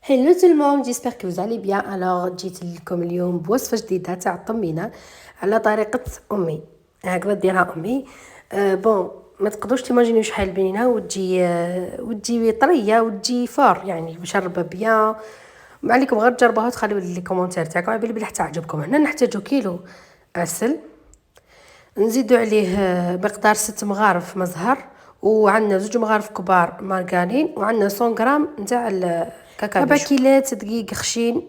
Hello tout le monde, j'espère que vous allez bien. Alors جيت لكم اليوم بوصفة جديدة تاع الطمينة على طريقة أمي. هكذا ديرها أمي. بون ما تقدروش تيماجينيو شحال بنينة وتجي طرية وتجي فار يعني مشربة بيان. ما عليكم غير تجربوها وتخليو لي كومونتير تاعكم على بالي بلي تعجبكم. هنا نحتاجو كيلو عسل، نزيدو عليه مقدار 6 مغارف مزهر، وعندنا 2 مغارف كبار مارغرين، وعندنا 100 غرام نتاع الكاكاو، 4 كيلات دقيق خشين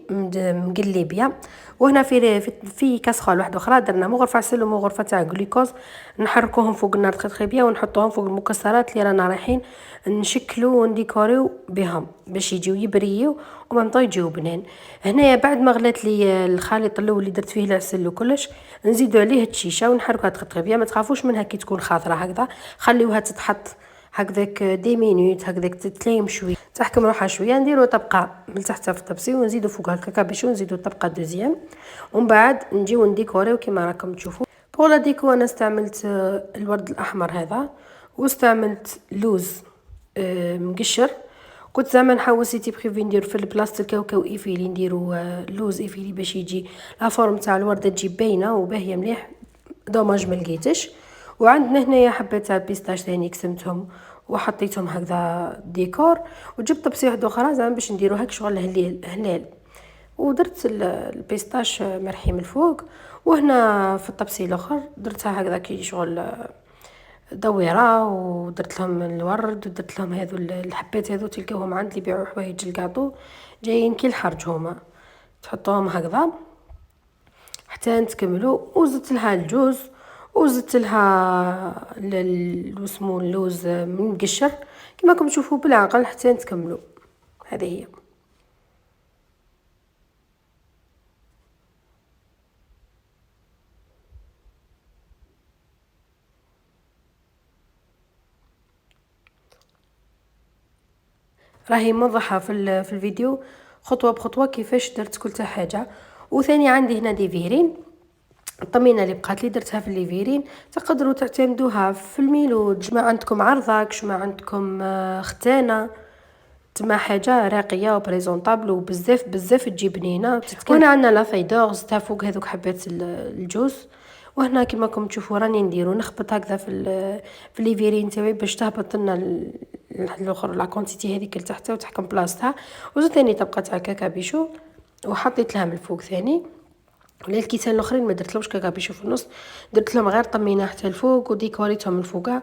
مقليبيه. وهنا في كاسرول واحده اخرى درنا مو غرفه عسل ومو غرفه تاع جلوكوز، نحركوهم فوق النار تخي ونحطوهم فوق المكسرات اللي رانا رايحين نشكلو ونديكوريو بهم باش يجيو يبريو ومنطو يجيو بنين. هنايا بعد ما غلات لي الخليط الاول اللي درت فيه العسل وكلش، نزيدو عليه التشيشه ونحركوها تخي ما تخافوش منها كي تكون خاطره هكذا، خليوها تتحط هكذاك دي مينوت هكذاك تتليم شويه تحكم روحها شويه. نديرو طبقه من تحت في الطبسي ونزيدو فوقها الكاكابيشو ونزيدو طبقه دوزيام، ومن بعد نجيو نديكوريو كيما راكم تشوفوا. بوغ لا ديكو انا استعملت الورد الاحمر هذا، واستعملت لوز مقشر. كنت زعما نحوس سيتي بريفي ندير في البلاصه الكاوكاو ايفيلي نديرو لوز ايفيلي باش يجي لا فورم تاع الورده تجي باينه وباهيه مليح، دوماج ما لقيتش. وعندنا هنايا حبه تاع بيستاش ثاني قسمتهم وحطيتهم هكذا ديكور، وجبت طبسي واحده اخرى زعما باش نديرو هاك شغل هلال ودرت البيستاش مرحي من الفوق. وهنا في الطبسي الاخر درتها هكذا كي شغل دويره، ودرت لهم الورد ودرت لهم هذو الحبات هذو تلقاوهم عند اللي يبيعوا حوايج الكاطو جايين كي الحرج هما، تحطوهم هكذا حتى نتكملوا. وزدت لها الجوز وزدت لها واسمو اللوز من مقشر كما راكم تشوفوا بالعقل حتى نتكملوا. هذه هي. راهي موضحه في الفيديو خطوه بخطوه كيفاش درت كل حاجه. وثاني عندي هنا دي فيرين، الطمينه اللي بقات لي درتها في الليفيرين، تقدروا تعتمدوها في الميلود جماعة عندكم عرضك جماعة عندكم ختانه تما حاجه راقيه وبريزونطابل وبزاف تجي بنينه. وهنا عندنا لا فايدور زدتها فوق هذوك حبات الجوز. وهنا كما راكم تشوفوا راني نديرو نخبط هكذا في ليفيرين تاعي باش تهبط لنا الاخر لا كونتيتي هذيك لتحت وتحكم بلاصتها. وزدت ثاني طبقه تاع كاكابيشو وحطيت لها من الفوق ثاني. ولا الكيسان الاخرين ما درتلهمش كاكابيشو في النص، درت لهم غير طمينه حتى الفوق وديكوريتهم من فوقها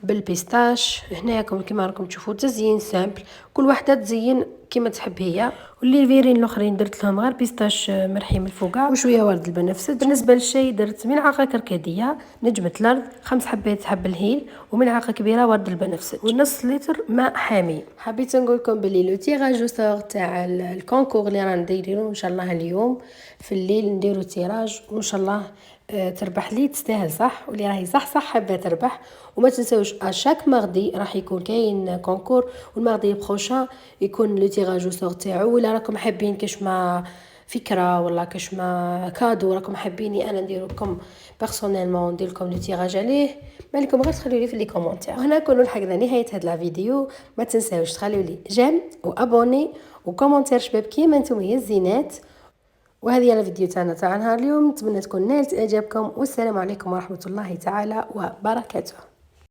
بالبيستاش. هنايا كما راكم تشوفوا تزيين سامبل، كل وحده تزين كيما تحب هي. واللي فيرين الاخرين درت لهم غير بيستاش مرحي من فوقها وشويه ورد البنفسج. بالنسبه للشاي درت ملعقه كركديه، نجمه الارض، 5 حبات حب الهيل، وملعقه كبيره ورد البنفسج، ونص لتر ماء حامي. حبيت نقول لكم بلي لو تيراج سور تاع الكونكور اللي رانا نديرو ان شاء الله اليوم في الليل نديرو تيراج، وان شاء الله تربح لي تستاهل صح، واللي راهي صح حابه تربح. وما تنساوش اشاك مغدي راح يكون كاين كونكور، والمغدي بروشان يكون لو تيراج سور تاعو. ولا راكم حابين كاش ما فكره ولا كاش ما كادو راكم حابيني انا ندير لكم بيرسونيلمون ندير لكم لو تيراج عليه، مالكم غير تخليو لي في لي كومونتير. وهنا نكونوا لحقنا نهايه هذا الفيديو. ما تنساوش تخليو لي جيم وابوني وكومونتير شباب كيما نتوما يا الزينات. وهذه هي الفيديو تاعنا نهار اليوم، نتمنى تكون نالت اعجابكم، والسلام عليكم ورحمه الله تعالى وبركاته.